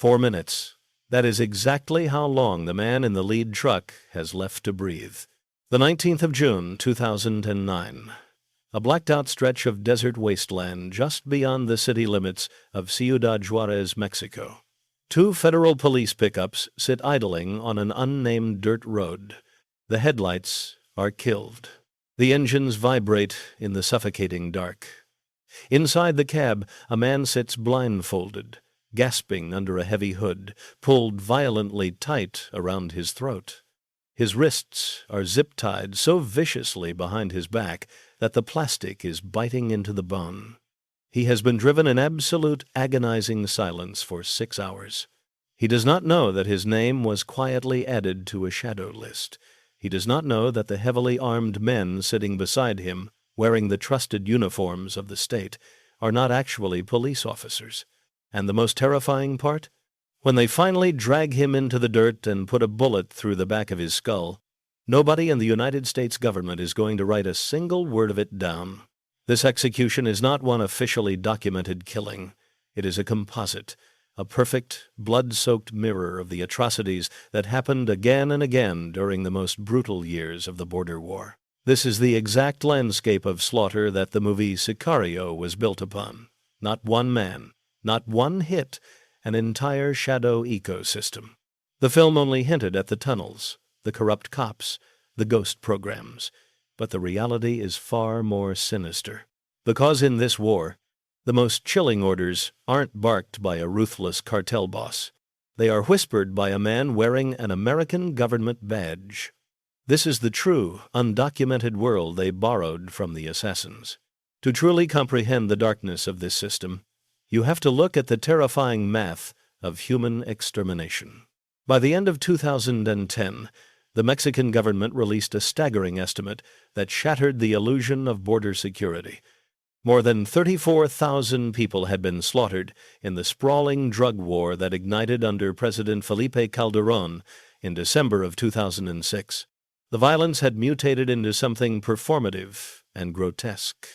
4 minutes. That is exactly how long the man in the lead truck has left to breathe. The 19th of June, 2009. A blacked-out stretch of desert wasteland just beyond the city limits of Ciudad Juárez, Mexico. 2 federal police pickups sit idling on an unnamed dirt road. The headlights are killed. The engines vibrate in the suffocating dark. Inside the cab, a man sits blindfolded, gasping under a heavy hood, pulled violently tight around his throat. His wrists are zip-tied so viciously behind his back that the plastic is biting into the bone. He has been driven in absolute agonizing silence for 6 hours. He does not know that his name was quietly added to a shadow list. He does not know that the heavily armed men sitting beside him, wearing the trusted uniforms of the state, are not actually police officers. And the most terrifying part? When they finally drag him into the dirt and put a bullet through the back of his skull, nobody in the United States government is going to write a single word of it down. This execution is not one officially documented killing. It is a composite, a perfect, blood-soaked mirror of the atrocities that happened again and again during the most brutal years of the border war. This is the exact landscape of slaughter that the movie Sicario was built upon. Not one man, not one hit, an entire shadow ecosystem. The film only hinted at the tunnels, the corrupt cops, the ghost programs. But the reality is far more sinister. Because in this war, the most chilling orders aren't barked by a ruthless cartel boss. They are whispered by a man wearing an American government badge. This is the true, undocumented world they borrowed from the assassins. To truly comprehend the darkness of this system, you have to look at the terrifying math of human extermination. By the end of 2010, the Mexican government released a staggering estimate that shattered the illusion of border security. More than 34,000 people had been slaughtered in the sprawling drug war that ignited under President Felipe Calderón in December of 2006. The violence had mutated into something performative and grotesque.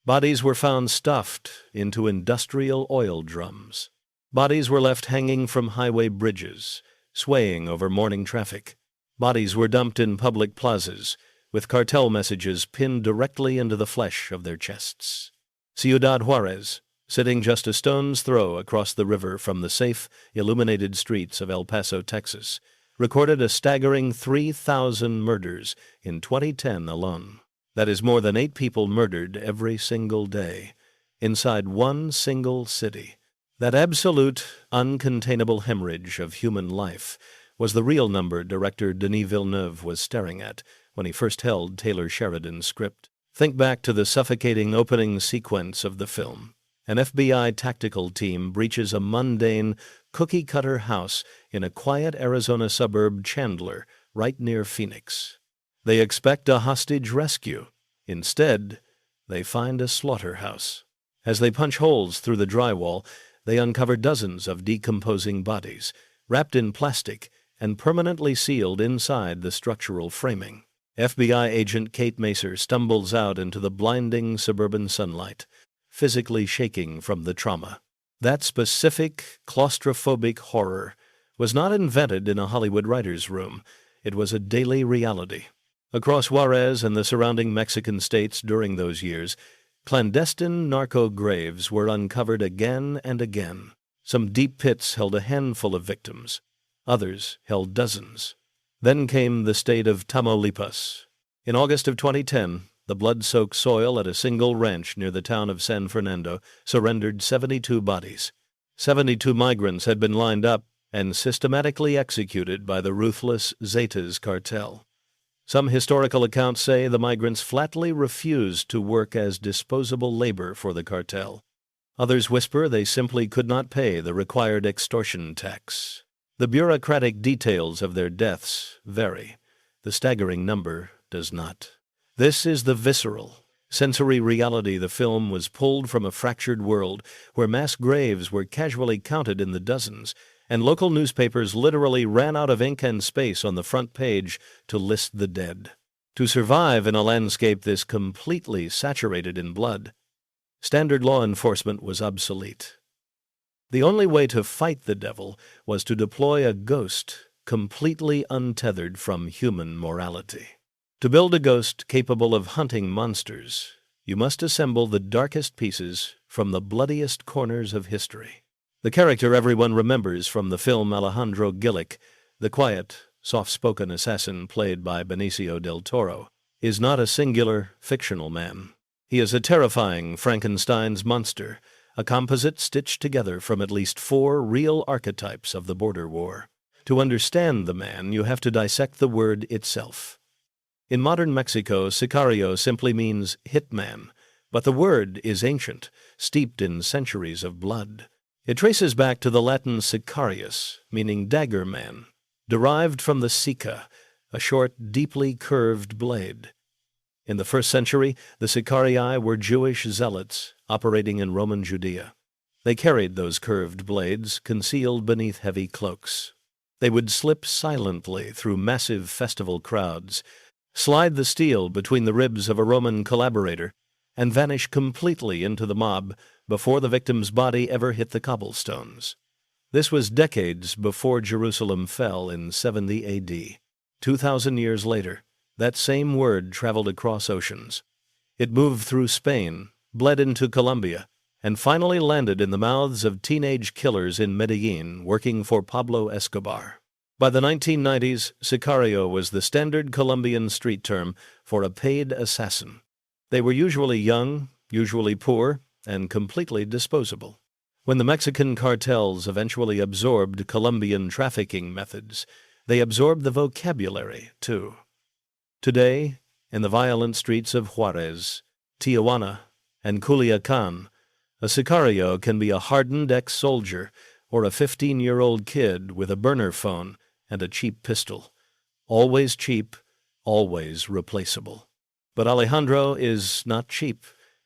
Bodies were found stuffed into industrial oil drums. Bodies were left hanging from highway bridges, swaying over morning traffic. Bodies were dumped in public plazas, with cartel messages pinned directly into the flesh of their chests. Ciudad Juárez, sitting just a stone's throw across the river from the safe, illuminated streets of El Paso, Texas, recorded a staggering 3,000 murders in 2010 alone. That is more than 8 people murdered every single day, inside one single city. That absolute, uncontainable hemorrhage of human life was the real number director Denis Villeneuve was staring at when he first held Taylor Sheridan's script. Think back to the suffocating opening sequence of the film. An FBI tactical team breaches a mundane, cookie-cutter house in a quiet Arizona suburb, Chandler, right near Phoenix. They expect a hostage rescue. Instead, they find a slaughterhouse. As they punch holes through the drywall, they uncover dozens of decomposing bodies, wrapped in plastic and permanently sealed inside the structural framing. FBI agent Kate Macer stumbles out into the blinding suburban sunlight, physically shaking from the trauma. That specific, claustrophobic horror was not invented in a Hollywood writer's room. It was a daily reality. Across Juárez and the surrounding Mexican states during those years, clandestine narco graves were uncovered again and again. Some deep pits held a handful of victims. Others held dozens. Then came the state of Tamaulipas. In August of 2010, the blood-soaked soil at a single ranch near the town of San Fernando surrendered 72 bodies. 72 migrants had been lined up and systematically executed by the ruthless Zetas cartel. Some historical accounts say the migrants flatly refused to work as disposable labor for the cartel. Others whisper they simply could not pay the required extortion tax. The bureaucratic details of their deaths vary. The staggering number does not. This is the visceral, sensory reality the film was pulled from a fractured world where mass graves were casually counted in the dozens, and local newspapers literally ran out of ink and space on the front page to list the dead. To survive in a landscape this completely saturated in blood, standard law enforcement was obsolete. The only way to fight the devil was to deploy a ghost completely untethered from human morality. To build a ghost capable of hunting monsters, you must assemble the darkest pieces from the bloodiest corners of history. The character everyone remembers from the film Alejandro Gillick, the quiet, soft-spoken assassin played by Benicio del Toro, is not a singular, fictional man. He is a terrifying Frankenstein's monster, a composite stitched together from at least 4 real archetypes of the border war. To understand the man, you have to dissect the word itself. In modern Mexico, Sicario simply means hitman, but the word is ancient, steeped in centuries of blood. It traces back to the Latin sicarius, meaning dagger man, derived from the sica, a short, deeply curved blade. In the 1st century, the sicarii were Jewish zealots operating in Roman Judea. They carried those curved blades concealed beneath heavy cloaks. They would slip silently through massive festival crowds, slide the steel between the ribs of a Roman collaborator, and vanish completely into the mob before the victim's body ever hit the cobblestones. This was decades before Jerusalem fell in 70 AD. 2,000 years later, that same word traveled across oceans. It moved through Spain, bled into Colombia, and finally landed in the mouths of teenage killers in Medellin working for Pablo Escobar. By the 1990s, Sicario was the standard Colombian street term for a paid assassin. They were usually young, usually poor, and completely disposable. When the Mexican cartels eventually absorbed Colombian trafficking methods, they absorbed the vocabulary, too. Today, in the violent streets of Juárez, Tijuana, and Culiacán, a sicario can be a hardened ex-soldier or a 15-year-old kid with a burner phone and a cheap pistol. Always cheap, always replaceable. But Alejandro is not cheap.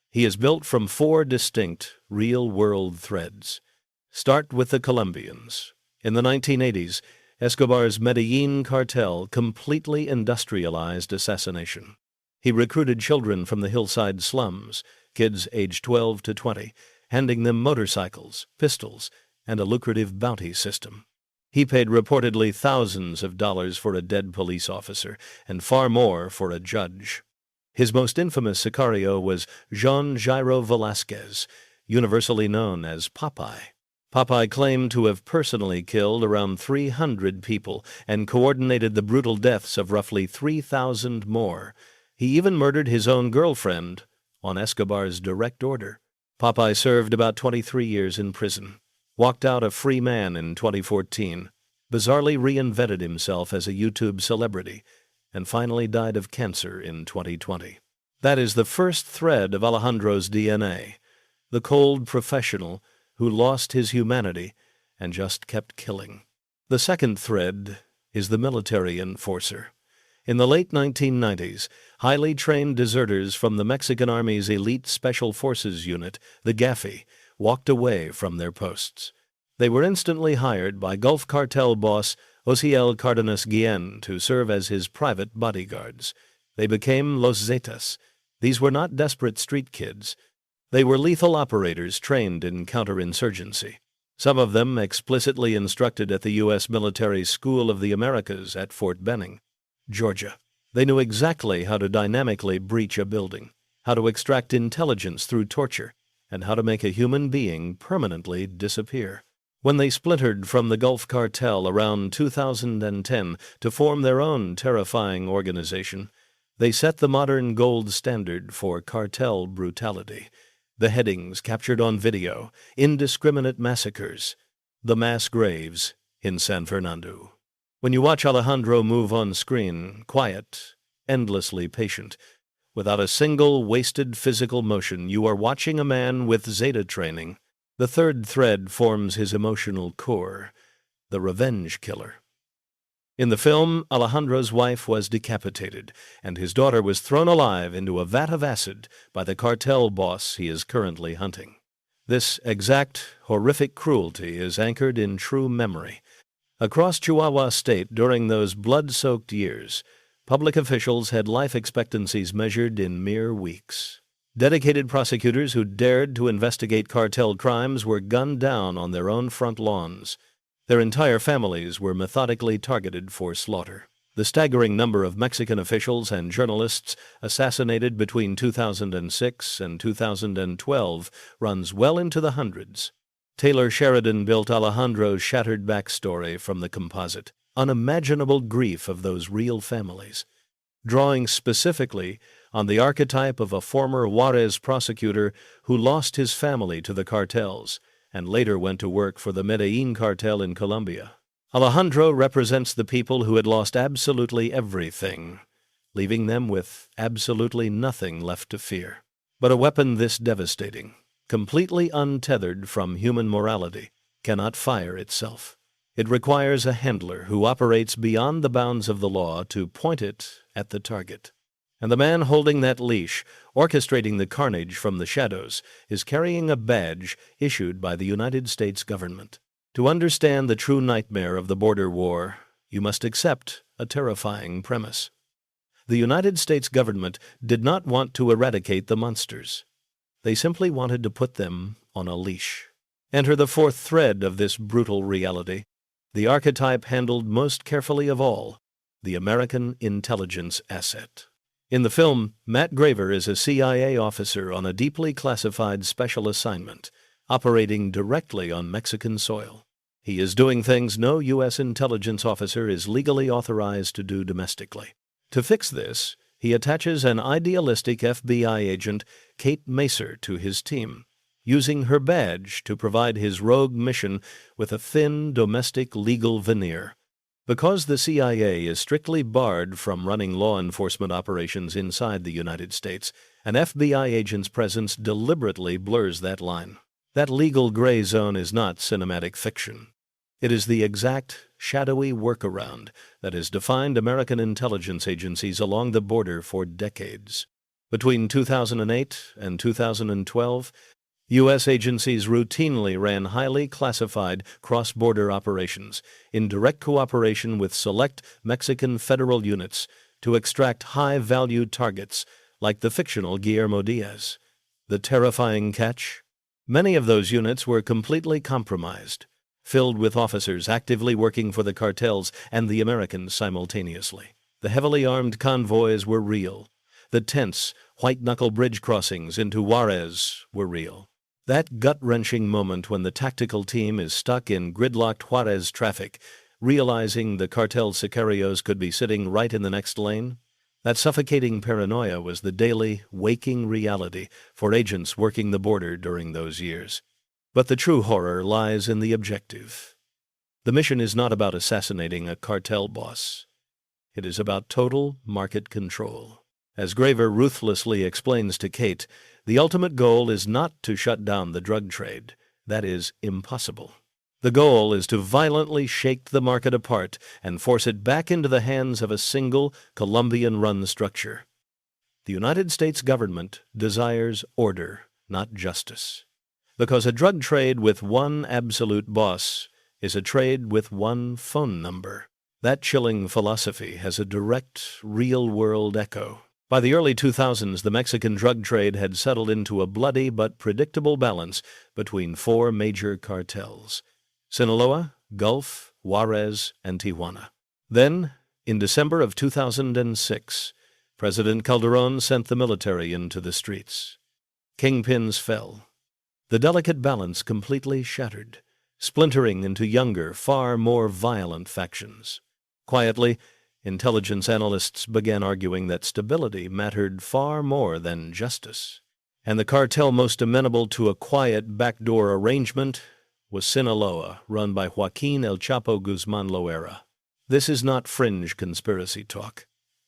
He is built from 4 distinct, real-world threads. Start with the Colombians. In the 1980s, Escobar's Medellin cartel completely industrialized assassination. He recruited children from the hillside slums, kids aged 12 to 20, handing them motorcycles, pistols, and a lucrative bounty system. He paid reportedly thousands of dollars for a dead police officer and far more for a judge. His most infamous sicario was Jean Jairo Velasquez, universally known as Popeye. Popeye claimed to have personally killed around 300 people and coordinated the brutal deaths of roughly 3,000 more. He even murdered his own girlfriend on Escobar's direct order. Popeye served about 23 years in prison, walked out a free man in 2014, bizarrely reinvented himself as a YouTube celebrity, and finally died of cancer in 2020. That is the first thread of Alejandro's DNA, the cold professional who lost his humanity and just kept killing. The second thread is the military enforcer. In the late 1990s, highly trained deserters from the Mexican Army's elite Special Forces unit, the GAFI, walked away from their posts. They were instantly hired by Gulf Cartel boss Osiel Cardenas Guillen to serve as his private bodyguards. They became Los Zetas. These were not desperate street kids. They were lethal operators trained in counterinsurgency. Some of them explicitly instructed at the U.S. Military School of the Americas at Fort Benning, Georgia. They knew exactly how to dynamically breach a building, how to extract intelligence through torture, and how to make a human being permanently disappear. When they splintered from the Gulf Cartel around 2010 to form their own terrifying organization, they set the modern gold standard for cartel brutality. The headings captured on video, indiscriminate massacres, the mass graves in San Fernando. When you watch Alejandro move on screen, quiet, endlessly patient, without a single wasted physical motion, you are watching a man with Zeta training. The third thread forms his emotional core, the revenge killer. In the film, Alejandro's wife was decapitated, and his daughter was thrown alive into a vat of acid by the cartel boss he is currently hunting. This exact, horrific cruelty is anchored in true memory. Across Chihuahua State during those blood-soaked years, public officials had life expectancies measured in mere weeks. Dedicated prosecutors who dared to investigate cartel crimes were gunned down on their own front lawns. Their entire families were methodically targeted for slaughter. The staggering number of Mexican officials and journalists assassinated between 2006 and 2012 runs well into the hundreds. Taylor Sheridan built Alejandro's shattered backstory from the composite, unimaginable grief of those real families, drawing specifically on the archetype of a former Juárez prosecutor who lost his family to the cartels and later went to work for the Medellin cartel in Colombia. Alejandro represents the people who had lost absolutely everything, leaving them with absolutely nothing left to fear. But a weapon this devastating, completely untethered from human morality, cannot fire itself. It requires a handler who operates beyond the bounds of the law to point it at the target. And the man holding that leash, orchestrating the carnage from the shadows, is carrying a badge issued by the United States government. To understand the true nightmare of the border war, you must accept a terrifying premise. The United States government did not want to eradicate the monsters. They simply wanted to put them on a leash. Enter the fourth thread of this brutal reality, the archetype handled most carefully of all, the American intelligence asset. In the film, Matt Graver is a CIA officer on a deeply classified special assignment, operating directly on Mexican soil. He is doing things no U.S. intelligence officer is legally authorized to do domestically. To fix this, he attaches an idealistic FBI agent, Kate Macer, to his team, using her badge to provide his rogue mission with a thin domestic legal veneer. Because the CIA is strictly barred from running law enforcement operations inside the United States, an FBI agent's presence deliberately blurs that line. That legal gray zone is not cinematic fiction. It is the exact, shadowy workaround that has defined American intelligence agencies along the border for decades. Between 2008 and 2012, U.S. agencies routinely ran highly classified cross-border operations in direct cooperation with select Mexican federal units to extract high-value targets like the fictional Guillermo Diaz. The terrifying catch? Many of those units were completely compromised, filled with officers actively working for the cartels and the Americans simultaneously. The heavily armed convoys were real. The tense, white-knuckle bridge crossings into Juárez were real. That gut-wrenching moment when the tactical team is stuck in gridlocked Juárez traffic, realizing the cartel sicarios could be sitting right in the next lane, that suffocating paranoia was the daily, waking reality for agents working the border during those years. But the true horror lies in the objective. The mission is not about assassinating a cartel boss. It is about total market control. As Graver ruthlessly explains to Kate, the ultimate goal is not to shut down the drug trade. That is impossible. The goal is to violently shake the market apart and force it back into the hands of a single Colombian-run structure. The United States government desires order, not justice. Because a drug trade with one absolute boss is a trade with one phone number. That chilling philosophy has a direct, real-world echo. By the early 2000s, the Mexican drug trade had settled into a bloody but predictable balance between four major cartels: Sinaloa, Gulf, Juárez, and Tijuana. Then, in December of 2006, President Calderón sent the military into the streets. Kingpins fell. The delicate balance completely shattered, splintering into younger, far more violent factions. Quietly, intelligence analysts began arguing that stability mattered far more than justice. And the cartel most amenable to a quiet backdoor arrangement was Sinaloa, run by Joaquin El Chapo Guzman Loera. This is not fringe conspiracy talk.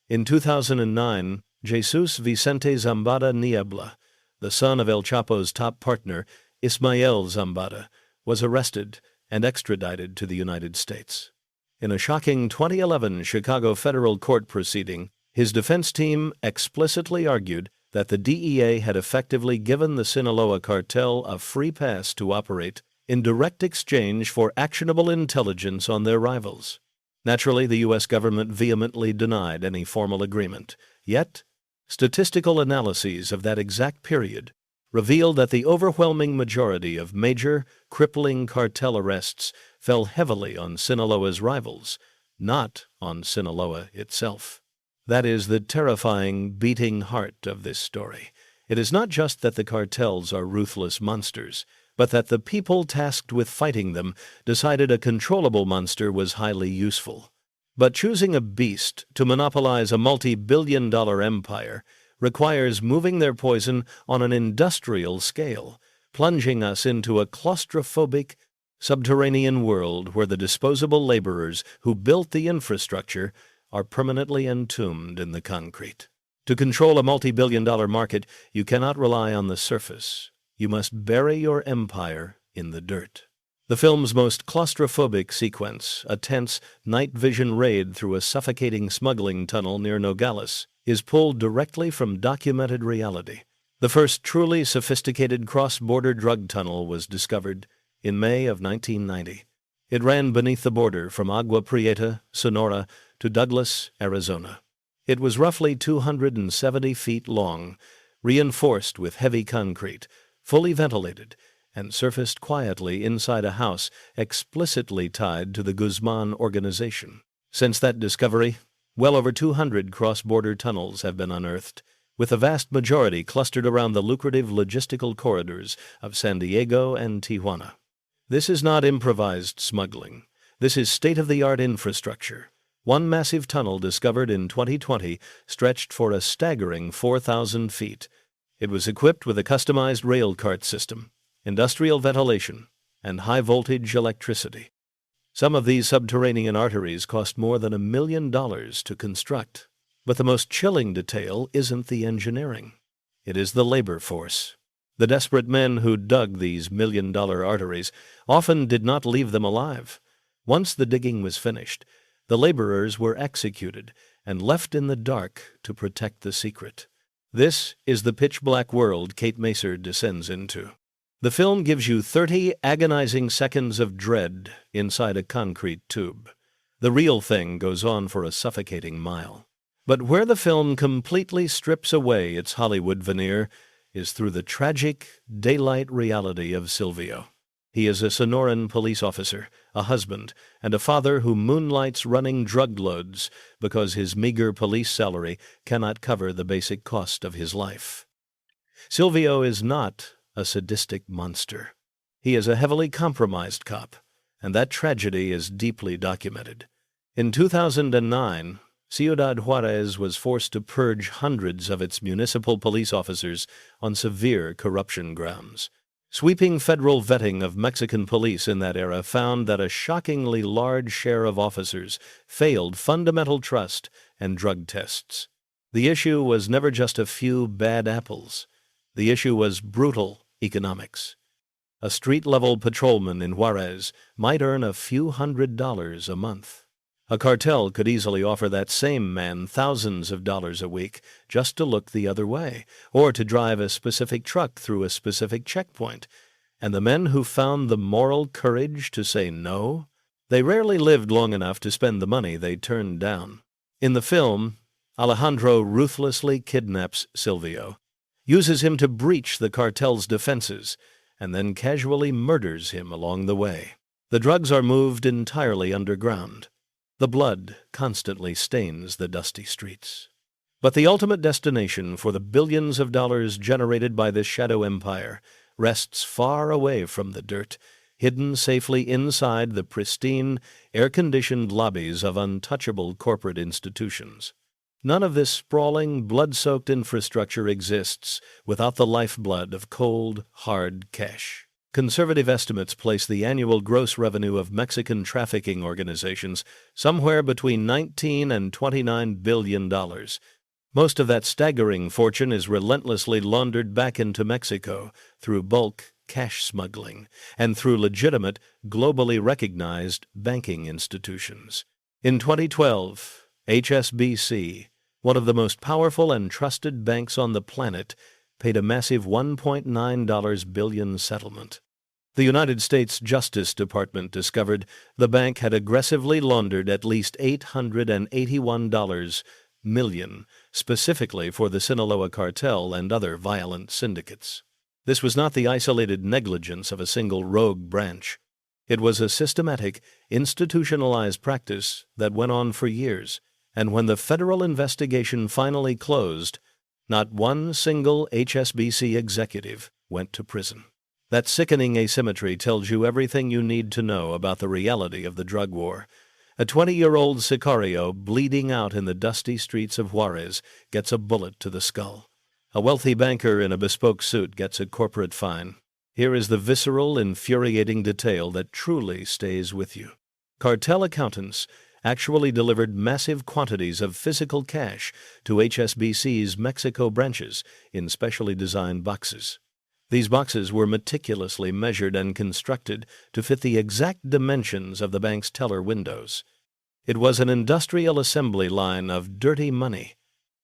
In 2009, Jesus Vicente Zambada Niebla, the son of El Chapo's top partner, Ismael Zambada, was arrested and extradited to the United States. In a shocking 2011 Chicago federal court proceeding, his defense team explicitly argued that the DEA had effectively given the Sinaloa cartel a free pass to operate in direct exchange for actionable intelligence on their rivals. Naturally, the U.S. government vehemently denied any formal agreement. Yet, Statistical analyses of that exact period revealed that the overwhelming majority of major, crippling cartel arrests fell heavily on Sinaloa's rivals, not on Sinaloa itself. That is the terrifying, beating heart of this story. It is not just that the cartels are ruthless monsters, but that the people tasked with fighting them decided a controllable monster was highly useful. But choosing a beast to monopolize a multi-billion-dollar empire requires moving their poison on an industrial scale, plunging us into a claustrophobic, subterranean world where the disposable laborers who built the infrastructure are permanently entombed in the concrete. To control a multi-billion-dollar market, you cannot rely on the surface. You must bury your empire in the dirt. The film's most claustrophobic sequence, a tense night vision raid through a suffocating smuggling tunnel near Nogales, is pulled directly from documented reality. The first truly sophisticated cross-border drug tunnel was discovered in May of 1990. It ran beneath the border from Agua Prieta, Sonora, to Douglas, Arizona. It was roughly 270 feet long, reinforced with heavy concrete, fully ventilated, and surfaced quietly inside a house explicitly tied to the Guzman organization. Since that discovery, well over 200 cross-border tunnels have been unearthed, with the vast majority clustered around the lucrative logistical corridors of San Diego and Tijuana. This is not improvised smuggling. This is state-of-the-art infrastructure. One massive tunnel discovered in 2020 stretched for a staggering 4,000 feet. It was equipped with a customized rail cart system, industrial ventilation, and high-voltage electricity. Some of these subterranean arteries cost more than $1 million to construct. But the most chilling detail isn't the engineering. It is the labor force. The desperate men who dug these million-dollar arteries often did not leave them alive. Once the digging was finished, the laborers were executed and left in the dark to protect the secret. This is the pitch-black world Kate Macer descends into. The film gives you 30 agonizing seconds of dread inside a concrete tube. The real thing goes on for a suffocating mile. But where the film completely strips away its Hollywood veneer is through the tragic, daylight reality of Silvio. He is a Sonoran police officer, a husband, and a father who moonlights running drug loads because his meager police salary cannot cover the basic cost of his life. Silvio is not a sadistic monster. He is a heavily compromised cop, and that tragedy is deeply documented. In 2009, Ciudad Juárez was forced to purge hundreds of its municipal police officers on severe corruption grounds. Sweeping federal vetting of Mexican police in that era found that a shockingly large share of officers failed fundamental trust and drug tests. The issue was never just a few bad apples. The issue was brutal economics. A street-level patrolman in Juárez might earn a few $100s a month. A cartel could easily offer that same man thousands of dollars a week just to look the other way, or to drive a specific truck through a specific checkpoint. And the men who found the moral courage to say no, they rarely lived long enough to spend the money they turned down. In the film, Alejandro ruthlessly kidnaps Silvio, uses him to breach the cartel's defenses, and then casually murders him along the way. The drugs are moved entirely underground. The blood constantly stains the dusty streets. But the ultimate destination for the billions of dollars generated by this shadow empire rests far away from the dirt, hidden safely inside the pristine, air-conditioned lobbies of untouchable corporate institutions. None of this sprawling, blood-soaked infrastructure exists without the lifeblood of cold, hard cash. Conservative estimates place the annual gross revenue of Mexican trafficking organizations somewhere between $19 and $29 billion. Most of that staggering fortune is relentlessly laundered back into Mexico through bulk cash smuggling and through legitimate, globally recognized banking institutions. In 2012, HSBC, one of the most powerful and trusted banks on the planet, paid a massive $1.9 billion settlement. The United States Justice Department discovered the bank had aggressively laundered at least $881 million, specifically for the Sinaloa cartel and other violent syndicates. This was not the isolated negligence of a single rogue branch. It was a systematic, institutionalized practice that went on for years, and when the federal investigation finally closed, not one single HSBC executive went to prison. That sickening asymmetry tells you everything you need to know about the reality of the drug war. A 20-year-old Sicario bleeding out in the dusty streets of Juárez gets a bullet to the skull. A wealthy banker in a bespoke suit gets a corporate fine. Here is the visceral, infuriating detail that truly stays with you. Cartel accountants actually delivered massive quantities of physical cash to HSBC's Mexico branches in specially designed boxes. These boxes were meticulously measured and constructed to fit the exact dimensions of the bank's teller windows. It was an industrial assembly line of dirty money.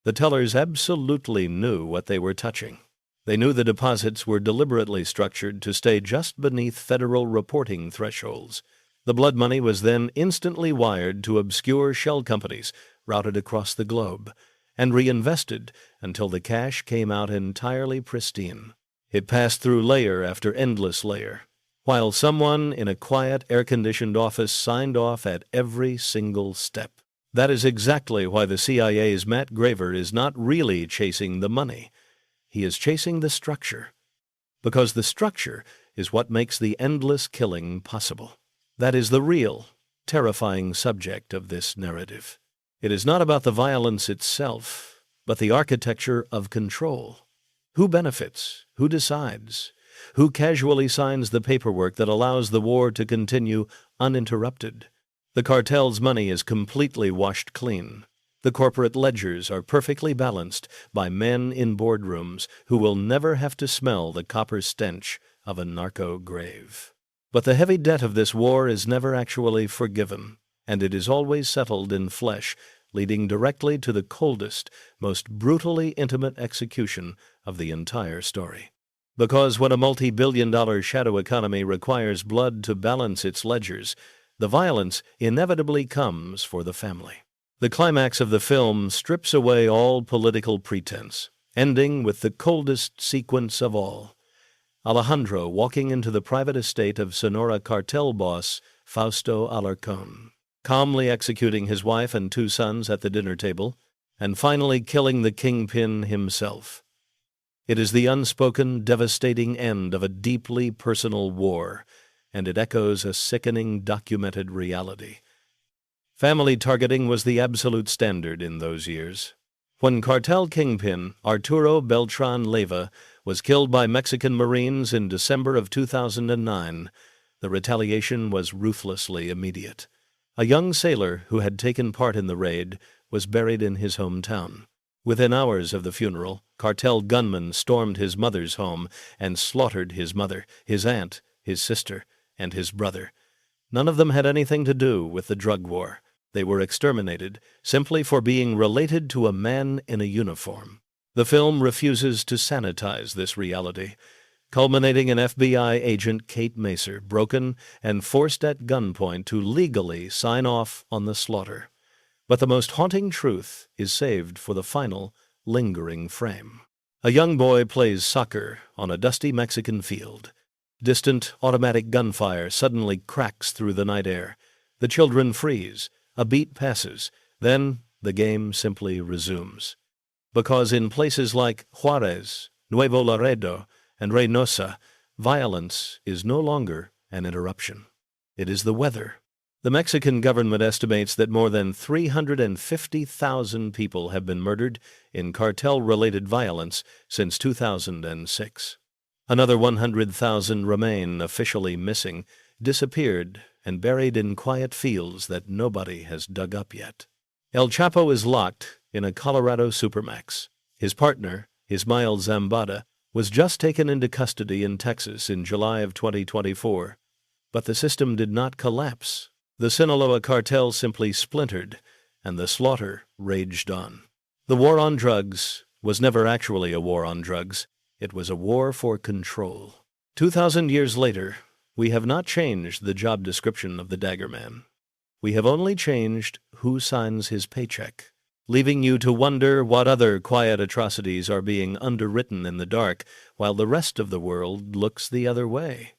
The tellers absolutely knew what they were touching. They knew the deposits were deliberately structured to stay just beneath federal reporting thresholds. The blood money was then instantly wired to obscure shell companies routed across the globe and reinvested until the cash came out entirely pristine. It passed through layer after endless layer, while someone in a quiet, air-conditioned office signed off at every single step. That is exactly why the CIA's Matt Graver is not really chasing the money. He is chasing the structure, because the structure is what makes the endless killing possible. That is the real, terrifying subject of this narrative. It is not about the violence itself, but the architecture of control. Who benefits? Who decides? Who casually signs the paperwork that allows the war to continue uninterrupted? The cartel's money is completely washed clean. The corporate ledgers are perfectly balanced by men in boardrooms who will never have to smell the copper stench of a narco grave. But the heavy debt of this war is never actually forgiven, and it is always settled in flesh, leading directly to the coldest, most brutally intimate execution of the entire story. Because when a multi-billion-dollar shadow economy requires blood to balance its ledgers, the violence inevitably comes for the family. The climax of the film strips away all political pretense, ending with the coldest sequence of all. Alejandro walking into the private estate of Sonora cartel boss Fausto Alarcón, calmly executing his wife and 2 sons at the dinner table, and finally killing the kingpin himself. It is the unspoken, devastating end of a deeply personal war, and it echoes a sickening documented reality. Family targeting was the absolute standard in those years. When cartel kingpin Arturo Beltran Leyva was killed by Mexican Marines in December of 2009, the retaliation was ruthlessly immediate. A young sailor who had taken part in the raid was buried in his hometown. Within hours of the funeral, cartel gunmen stormed his mother's home and slaughtered his mother, his aunt, his sister, and his brother. None of them had anything to do with the drug war. They were exterminated simply for being related to a man in a uniform. The film refuses to sanitize this reality, culminating in FBI agent Kate Macer broken and forced at gunpoint to legally sign off on the slaughter. But the most haunting truth is saved for the final, lingering frame. A young boy plays soccer on a dusty Mexican field. Distant automatic gunfire suddenly cracks through the night air. The children freeze. A beat passes. Then the game simply resumes. Because in places like Juárez, Nuevo Laredo, and Reynosa, violence is no longer an interruption. It is the weather. The Mexican government estimates that more than 350,000 people have been murdered in cartel-related violence since 2006. Another 100,000 remain officially missing, disappeared, and buried in quiet fields that nobody has dug up yet. El Chapo is locked in a Colorado supermax. His partner, Ismael Zambada, was just taken into custody in Texas in July of 2024. But the system did not collapse. The Sinaloa cartel simply splintered, and the slaughter raged on. The war on drugs was never actually a war on drugs. It was a war for control. 2,000 years later, we have not changed the job description of the Dagger Man. We have only changed who signs his paycheck. leaving you to wonder what other quiet atrocities are being underwritten in the dark while the rest of the world looks the other way.